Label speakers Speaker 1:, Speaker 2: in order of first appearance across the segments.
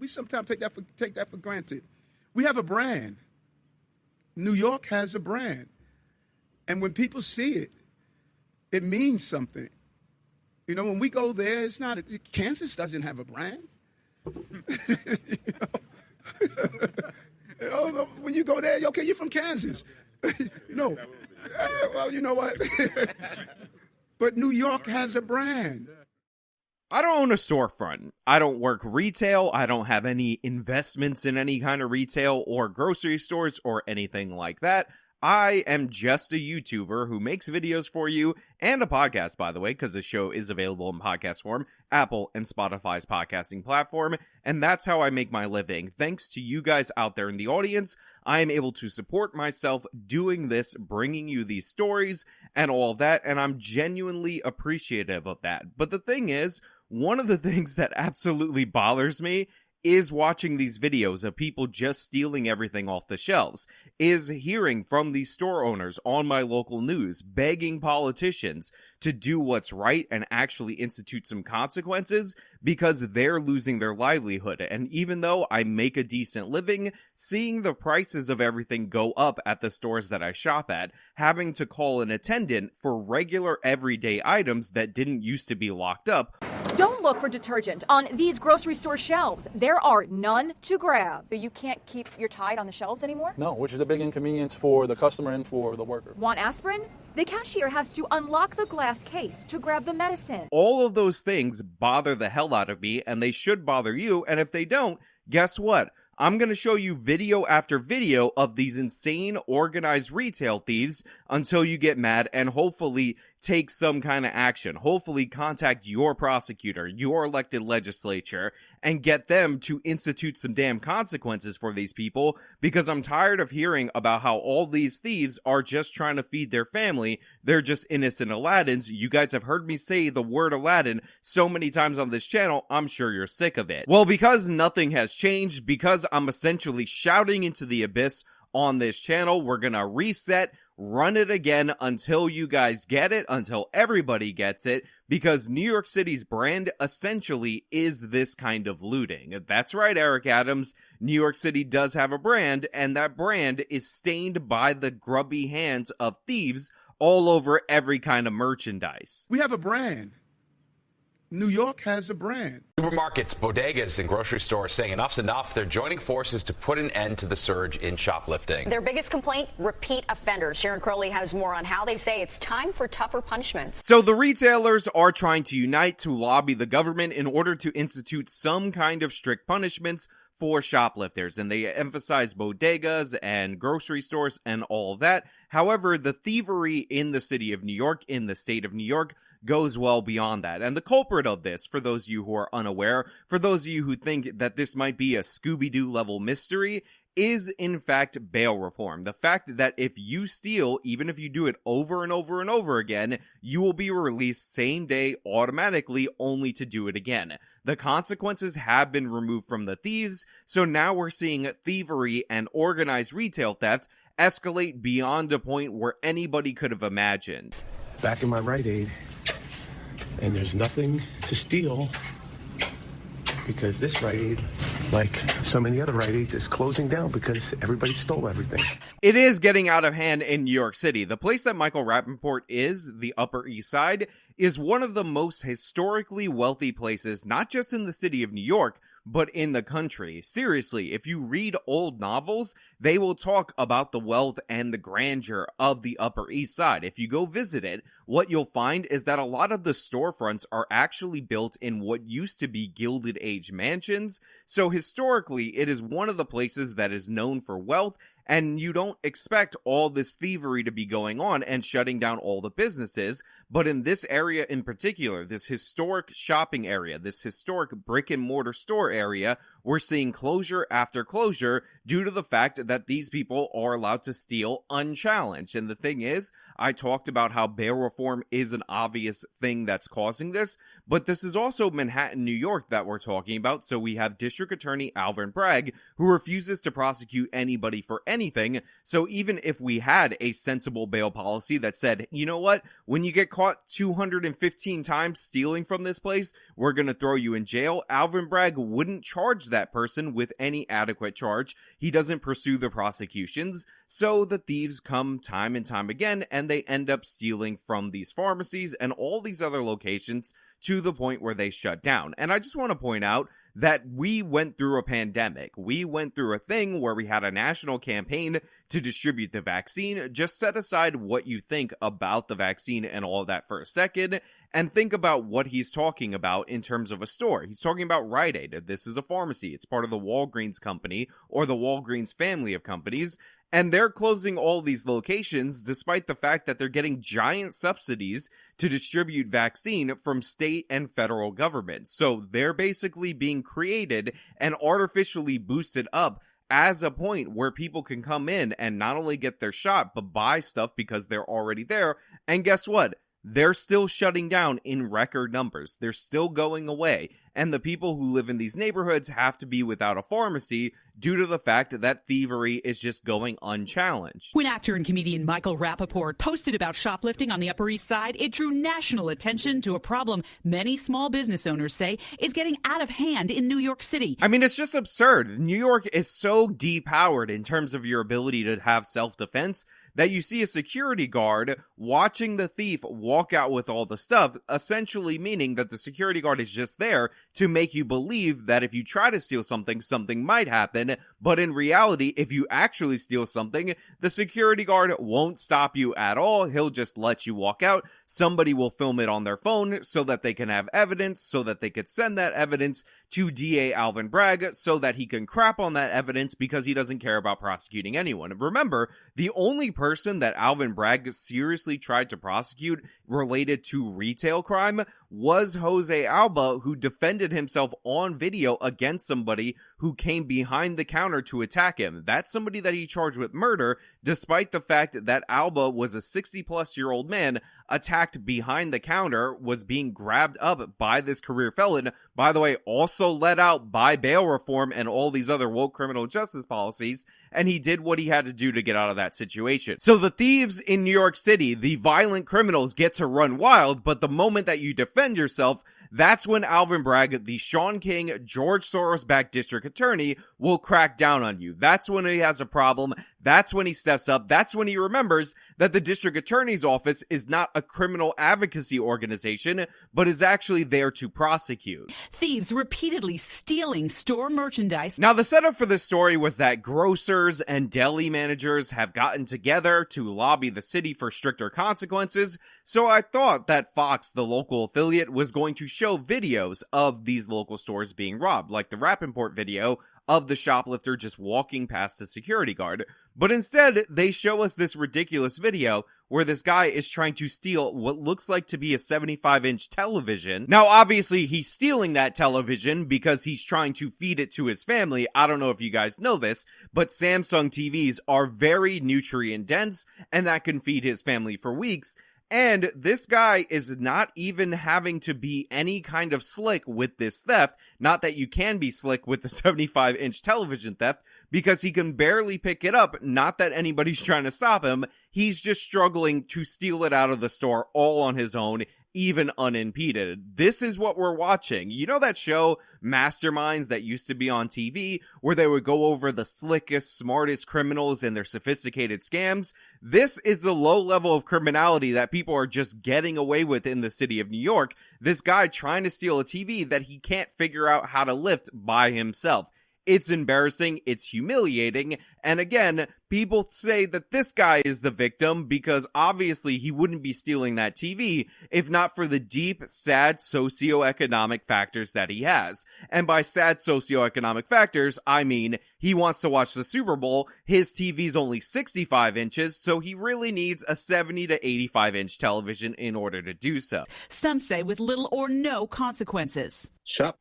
Speaker 1: We sometimes take that for granted. We have a brand. New York has a brand. And when people see it, it means something. You know, when we go there, it's not, Kansas doesn't have a brand. You know, when you go there, okay, you're from Kansas. No. Well, you know what? But New York has a brand.
Speaker 2: I don't own a storefront. I don't work retail. I don't have any investments in any kind of retail or grocery stores or anything like that. I am just a YouTuber who makes videos for you, and a podcast, by the way, because the show is available in podcast form, Apple and Spotify's podcasting platform, and that's how I make my living. Thanks to you guys out there in the audience, I am able to support myself doing this, bringing you these stories and all of that, and I'm genuinely appreciative of that. But the thing is, one of the things that absolutely bothers me is watching these videos of people just stealing everything off the shelves, is hearing from these store owners on my local news, begging politicians to do what's right and actually institute some consequences because they're losing their livelihood. And even though I make a decent living, seeing the prices of everything go up at the stores that I shop at, having to call an attendant for regular everyday items that didn't used to be locked up.
Speaker 3: Don't look for detergent on these grocery store shelves. There are none to grab. So you can't keep your Tide on the shelves anymore?
Speaker 4: No, which is a big inconvenience for the customer and for the worker.
Speaker 3: Want aspirin? The cashier has to unlock the glass case to grab the medicine.
Speaker 2: All of those things bother the hell out of me, and they should bother you, and if they don't, guess what? I'm going to show you video after video of these insane organized retail thieves until you get mad and hopefully take some kind of action. Hopefully contact your prosecutor, your elected legislature, and get them to institute some damn consequences for these people, because I'm tired of hearing about how all these thieves are just trying to feed their family. They're just innocent Aladdins. You guys have heard me say the word Aladdin so many times on this channel, I'm sure you're sick of it. Well, because nothing has changed, because I'm essentially shouting into the abyss on this channel, we're gonna reset, run it again until you guys get it, until everybody gets it, because New York City's brand essentially is this kind of looting. That's right, Eric Adams. New York City does have a brand, and that brand is stained by the grubby hands of thieves all over every kind of merchandise.
Speaker 1: We have a brand. New York has a brand.
Speaker 5: Supermarkets, bodegas, and grocery stores saying enough's enough. They're joining forces to put an end to the surge in shoplifting.
Speaker 6: Their biggest complaint, repeat offenders. Sharon Crowley has more on how they say it's time for tougher punishments.
Speaker 2: So the retailers are trying to unite to lobby the government in order to institute some kind of strict punishments for shoplifters, and they emphasize bodegas and grocery stores and all of that. However, the thievery in the city of New York, in the state of New York, goes well beyond that. And the culprit of this, for those of you who are unaware, for those of you who think that this might be a Scooby-Doo level mystery, is in fact bail reform. The fact that if you steal, even if you do it over and over and over again, you will be released same day automatically, only to do it again. The consequences have been removed from the thieves, so now we're seeing thievery and organized retail theft escalate beyond a point where anybody could have imagined.
Speaker 7: Back in my Rite Aid, and there's nothing to steal because this Rite Aid, like so many other Rite Aids, is closing down because everybody stole everything.
Speaker 2: It is getting out of hand in New York City. The place that Michael Rappaport is, the Upper East Side, is one of the most historically wealthy places, not just in the city of New York, but in the country. Seriously, if you read old novels, they will talk about the wealth and the grandeur of the Upper East Side. If you go visit it, what you'll find is that a lot of the storefronts are actually built in what used to be Gilded Age mansions. So historically, it is one of the places that is known for wealth, and you don't expect all this thievery to be going on and shutting down all the businesses. But in this area in particular, this historic shopping area, this historic brick and mortar store area, we're seeing closure after closure due to the fact that these people are allowed to steal unchallenged. And the thing is, I talked about how bail reform is an obvious thing that's causing this, but this is also Manhattan, New York that we're talking about. So we have District Attorney Alvin Bragg, who refuses to prosecute anybody for anything anything. So even if we had a sensible bail policy that said, you know what, when you get caught 215 times stealing from this place, we're going to throw you in jail, Alvin Bragg wouldn't charge that person with any adequate charge. He doesn't pursue the prosecutions. So the thieves come time and time again, and they end up stealing from these pharmacies and all these other locations to the point where they shut down. And I just want to point out that we went through a pandemic. We went through a thing where we had a national campaign to distribute the vaccine. Just set aside what you think about the vaccine and all of that for a second, and think about what he's talking about in terms of a store. He's talking about Rite Aid. This is a pharmacy. It's part of the Walgreens company, or the Walgreens family of companies. And they're closing all these locations despite the fact that they're getting giant subsidies to distribute vaccine from state and federal governments. So they're basically being created and artificially boosted up as a point where people can come in and not only get their shot, but buy stuff because they're already there. And guess what? They're still shutting down in record numbers. They're still going away. And the people who live in these neighborhoods have to be without a pharmacy due to the fact that thievery is just going unchallenged.
Speaker 8: When actor and comedian Michael Rappaport posted about shoplifting on the Upper East Side, it drew national attention to a problem many small business owners say is getting out of hand in New York City.
Speaker 2: I mean, it's just absurd. New York is so depowered in terms of your ability to have self-defense that you see a security guard watching the thief walk out with all the stuff, essentially meaning that the security guard is just there to make you believe that if you try to steal something, something might happen. But in reality, if you actually steal something, the security guard won't stop you at all. He'll just let you walk out. Somebody will film it on their phone so that they can have evidence, so that they could send that evidence to DA Alvin Bragg so that he can crap on that evidence because he doesn't care about prosecuting anyone. And remember, the only person that Alvin Bragg seriously tried to prosecute related to retail crime was Jose Alba, who defended himself on video against somebody who came behind the counter to attack him. That's somebody that he charged with murder, despite the fact that Alba was a 60-plus-year-old man attacked behind the counter, was being grabbed up by this career felon, by the way, also let out by bail reform and all these other woke criminal justice policies, and he did what he had to do to get out of that situation. So the thieves in New York City, the violent criminals, get to run wild, but the moment that you defend yourself, that's when Alvin Bragg, the Sean King, George Soros-backed district attorney, will crack down on you. That's when he has a problem. That's when he steps up. That's when he remembers that the district attorney's office is not a criminal advocacy organization, but is actually there to prosecute.
Speaker 8: Thieves repeatedly stealing store merchandise.
Speaker 2: Now, the setup for this story was that grocers and deli managers have gotten together to lobby the city for stricter consequences, so I thought that Fox, the local affiliate, was going to show videos of these local stores being robbed, like the Rappaport video of the shoplifter just walking past the security guard. But instead, they show us this ridiculous video where this guy is trying to steal what looks like to be a 75-inch television. Now, obviously, he's stealing that television because he's trying to feed it to his family. I don't know if you guys know this, but Samsung TVs are very nutrient-dense, and that can feed his family for weeks. And this guy is not even having to be any kind of slick with this theft. Not that you can be slick with the 75-inch television theft, because he can barely pick it up. Not that anybody's trying to stop him. He's just struggling to steal it out of the store all on his own, even unimpeded. This is what we're watching. You know that show, Masterminds, that used to be on TV, where they would go over the slickest, smartest criminals and their sophisticated scams? This is the low level of criminality that people are just getting away with in the city of New York. This guy trying to steal a TV that he can't figure out how to lift by himself. It's embarrassing, it's humiliating, and again, people say that this guy is the victim because obviously he wouldn't be stealing that TV if not for the deep, sad socioeconomic factors that he has. And by sad socioeconomic factors, I mean he wants to watch the Super Bowl, his TV's only 65 inches, so he really needs a 70 to 85-inch television in order to do so.
Speaker 8: Some say with little or no consequences.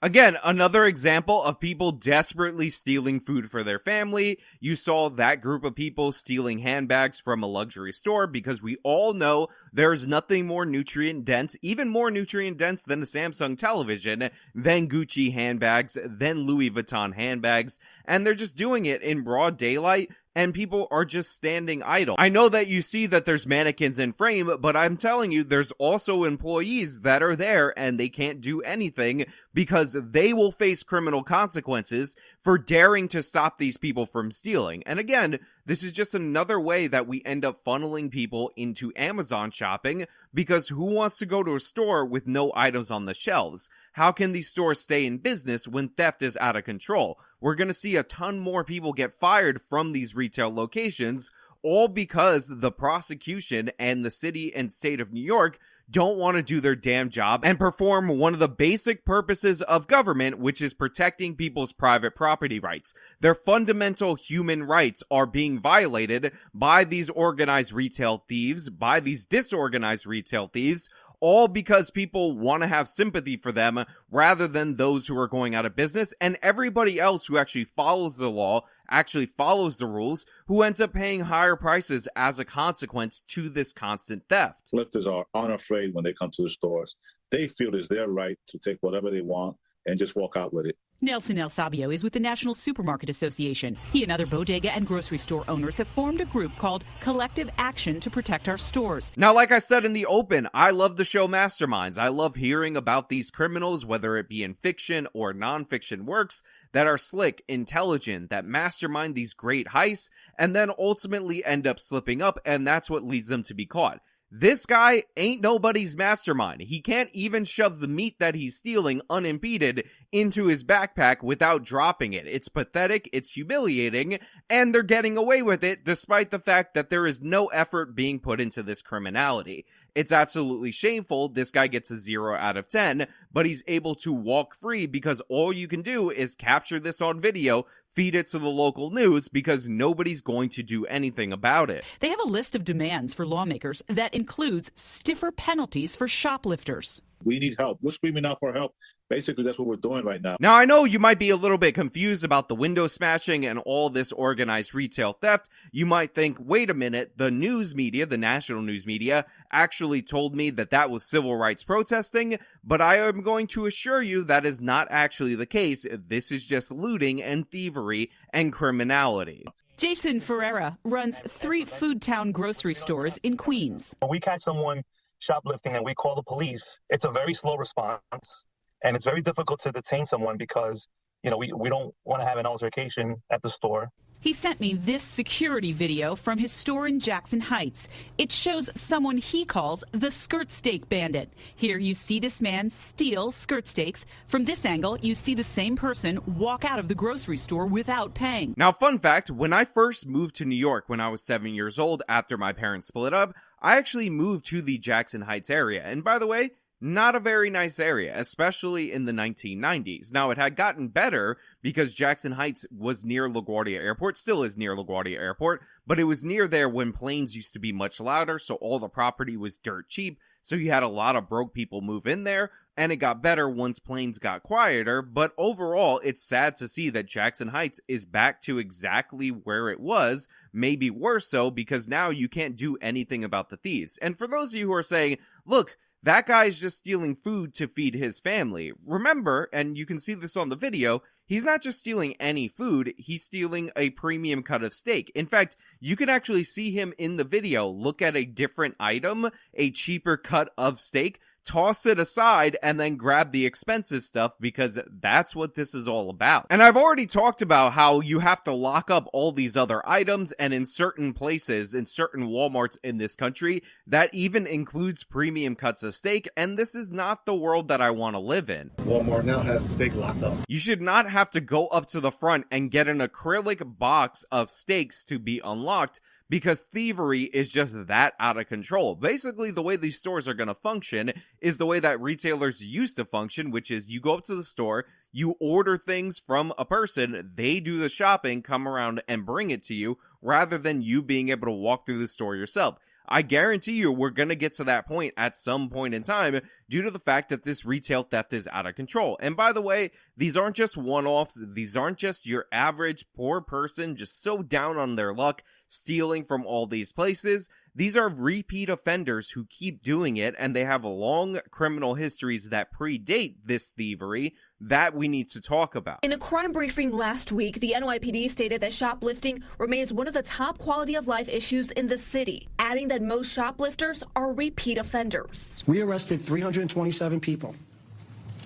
Speaker 2: Again, another example of people desperately stealing food for their family. You saw that group of people stealing handbags from a luxury store because we all know there's nothing more nutrient dense, even more nutrient dense than a Samsung television, than Gucci handbags, than Louis Vuitton handbags, and they're just doing it in broad daylight and people are just standing idle. I know that you see that there's mannequins in frame, but I'm telling you, there's also employees that are there and they can't do anything because they will face criminal consequences for daring to stop these people from stealing. And again, this is just another way that we end up funneling people into Amazon shopping, because who wants to go to a store with no items on the shelves? How can these stores stay in business when theft is out of control? We're going to see a ton more people get fired from these retail locations, all because the prosecution and the city and state of New York don't want to do their damn job and perform one of the basic purposes of government, which is protecting people's private property rights. Their fundamental human rights are being violated by these organized retail thieves, by these disorganized retail thieves, all because people want to have sympathy for them rather than those who are going out of business, and everybody else who actually follows the law, actually follows the rules, who ends up paying higher prices as a consequence to this constant theft.
Speaker 9: Lifters are unafraid when they come to the stores. They feel it's their right to take whatever they want and just walk out with it.
Speaker 8: Nelson El Sabio is with the National Supermarket Association. He and other bodega and grocery store owners have formed a group called Collective Action to Protect Our Stores.
Speaker 2: Now, like I said in the open, I love the show Masterminds. I love hearing about these criminals, whether it be in fiction or nonfiction works, that are slick, intelligent, that mastermind these great heists, and then ultimately end up slipping up, and that's what leads them to be caught. This guy ain't nobody's mastermind. He can't even shove the meat that he's stealing unimpeded into his backpack without dropping it. It's pathetic, it's humiliating, and they're getting away with it despite the fact that there is no effort being put into this criminality. It's absolutely shameful. This guy gets a 0 out of 10, but he's able to walk free because all you can do is capture this on video, feed it to the local news, because nobody's going to do anything about it.
Speaker 8: They have a list of demands for lawmakers that includes stiffer penalties for shoplifters.
Speaker 9: We need help. We're screaming out for help. Basically, that's what we're doing right now.
Speaker 2: Now, I know you might be a little bit confused about the window smashing and all this organized retail theft. You might think, wait a minute, the news media, the national news media, actually told me that that was civil rights protesting, but I am going to assure you that is not actually the case. This is just looting and thievery and criminality.
Speaker 8: Jason Ferreira runs 3 Food Town grocery stores in Queens.
Speaker 10: When we catch someone shoplifting and we call the police, it's a very slow response, and it's very difficult to detain someone because, you know, we don't want to have an altercation at the store.
Speaker 8: He sent me this security video from his store in Jackson Heights. It shows someone he calls the skirt steak bandit. Here you see this man steal skirt steaks. From this angle, you see the same person walk out of the grocery store without paying.
Speaker 2: Now, fun fact, when I first moved to New York when I was 7 years old after my parents split up, I actually moved to the Jackson Heights area. And by the way, not a very nice area, especially in the 1990s. Now, it had gotten better because Jackson Heights was near LaGuardia Airport, still is near LaGuardia Airport, but it was near there when planes used to be much louder, so all the property was dirt cheap, so you had a lot of broke people move in there, and it got better once planes got quieter. But overall, it's sad to see that Jackson Heights is back to exactly where it was, maybe worse so, because now you can't do anything about the thieves. And for those of you who are saying, look, that guy's just stealing food to feed his family. Remember, and you can see this on the video, he's not just stealing any food, he's stealing a premium cut of steak. In fact, you can actually see him in the video look at a different item, a cheaper cut of steak, toss it aside, and then grab the expensive stuff, because that's what this is all about. And I've already talked about how you have to lock up all these other items, and in certain places, in certain Walmarts in this country, that even includes premium cuts of steak, and this is not the world that I want to live in.
Speaker 7: Walmart now has the steak locked up.
Speaker 2: You should not have to go up to the front and get an acrylic box of steaks to be unlocked, because thievery is just that out of control. Basically, the way these stores are going to function is the way that retailers used to function, which is you go up to the store, you order things from a person, they do the shopping, come around and bring it to you, rather than you being able to walk through the store yourself. I guarantee you we're going to get to that point at some point in time due to the fact that this retail theft is out of control. And by the way, these aren't just one-offs. These aren't just your average poor person just so down on their luck stealing from all these places. These are repeat offenders who keep doing it, and they have long criminal histories that predate this thievery. that we need to talk about.
Speaker 11: In a crime briefing last week, the NYPD stated that shoplifting remains one of the top quality of life issues in the city, adding that most shoplifters are repeat offenders.
Speaker 12: We arrested 327 people.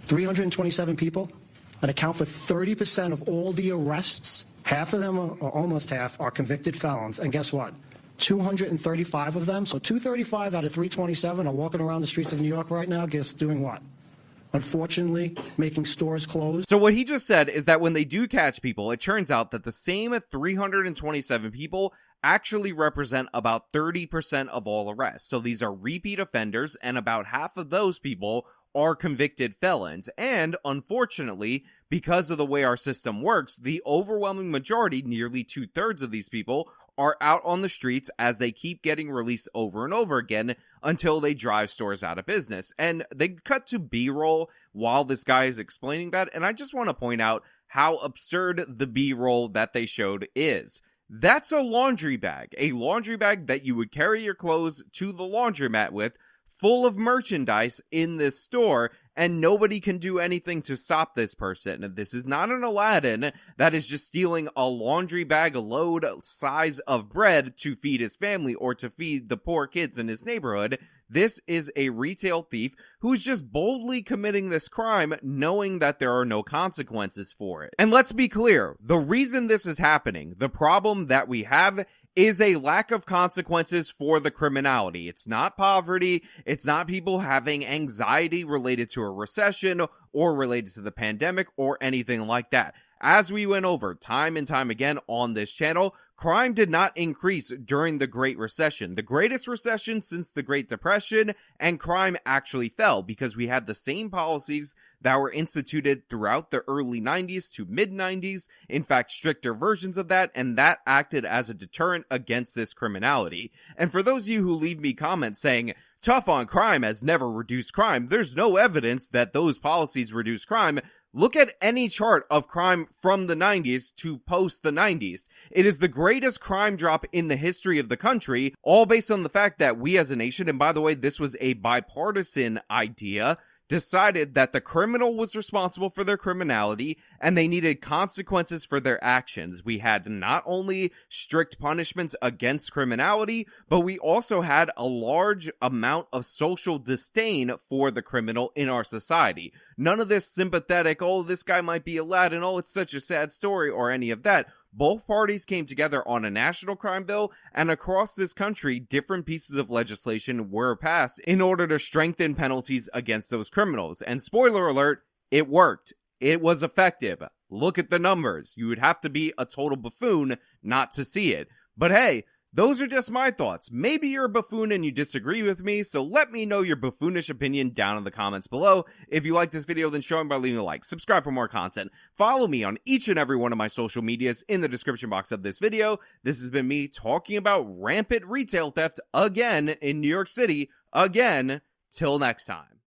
Speaker 12: 327 people that account for 30% of all the arrests. Half of them, or almost half, are convicted felons. And guess what? 235 of them, so 235 out of 327 are walking around the streets of New York right now, just doing what? Unfortunately, making stores close.
Speaker 2: So what he just said is that when they do catch people, it turns out that the same 327 people actually represent about 30% of all arrests. So these are repeat offenders, and about half of those people are convicted felons. And unfortunately, because of the way our system works, the overwhelming majority, nearly 2/3 of these people, are out on the streets as they keep getting released over and over again until they drive stores out of business. And they cut to B-roll while this guy is explaining that, and I just want to point out how absurd the B-roll that they showed is. That's a laundry bag that you would carry your clothes to the laundromat with, full of merchandise in this store, and nobody can do anything to stop this person. This is not an Aladdin that is just stealing a laundry bag load size of bread to feed his family or to feed the poor kids in his neighborhood. This is a retail thief who's just boldly committing this crime knowing that there are no consequences for it. And let's be clear, the reason this is happening, the problem that we have, is a lack of consequences for the criminality. It's not poverty. It's not people having anxiety related to a recession or related to the pandemic or anything like that. As we went over time and time again on this channel, crime did not increase during the Great Recession, the greatest recession since the Great Depression, and crime actually fell because we had the same policies that were instituted throughout the early 90s to mid-90s, in fact, stricter versions of that, and that acted as a deterrent against this criminality. And for those of you who leave me comments saying, tough on crime has never reduced crime, there's no evidence that those policies reduce crime. Look at any chart of crime from the 90s to post the 90s. It is the greatest crime drop in the history of the country, all based on the fact that we as a nation, and by the way, this was a bipartisan idea, decided that the criminal was responsible for their criminality and they needed consequences for their actions. We had not only strict punishments against criminality, but we also had a large amount of social disdain for the criminal in our society. None of this sympathetic, oh, this guy might be Aladdin, oh, it's such a sad story, or any of that. Both parties came together on a national crime bill, and across this country, different pieces of legislation were passed in order to strengthen penalties against those criminals. And spoiler alert, it worked. It was effective. Look at the numbers. You would have to be a total buffoon not to see it. But hey, those are just my thoughts. Maybe you're a buffoon and you disagree with me, so let me know your buffoonish opinion down in the comments below. If you like this video, then show me by leaving a like. Subscribe for more content. Follow me on each and every one of my social medias in the description box of this video. This has been me talking about rampant retail theft again in New York City. Again, till next time.